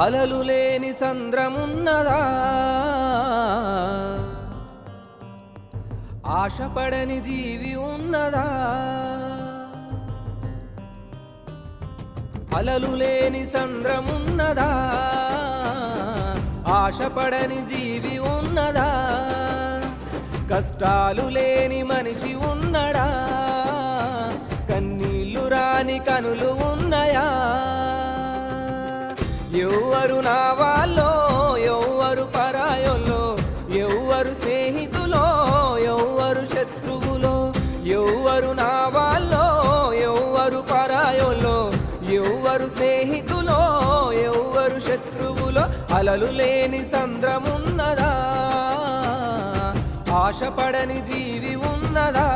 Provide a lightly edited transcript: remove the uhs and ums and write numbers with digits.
అలలు లేని సంద్రమున్నదా, ఆశపడని జీవి ఉన్నదా? అలలు లేని సంద్రమున్నదా, ఆశపడని జీవి ఉన్నదా? కష్టాలు లేని మనిషి ఉన్నడా, కన్నీళ్లు రాని కనులు ఉన్నయా? ఎవ్వరు నా వాళ్ళో, ఎవ్వరు పరాయోలో, ఎవ్వరు స్నేహితులో, ఎవ్వరు శత్రువులో? ఎవ్వరు నా వాళ్ళో, ఎవ్వరు పరాయోలో, ఎవ్వరు స్నేహితులో, ఎవ్వరు శత్రువులో? అలలు లేని సంద్రమున్నదా, ఆశపడని జీవి ఉన్నదా?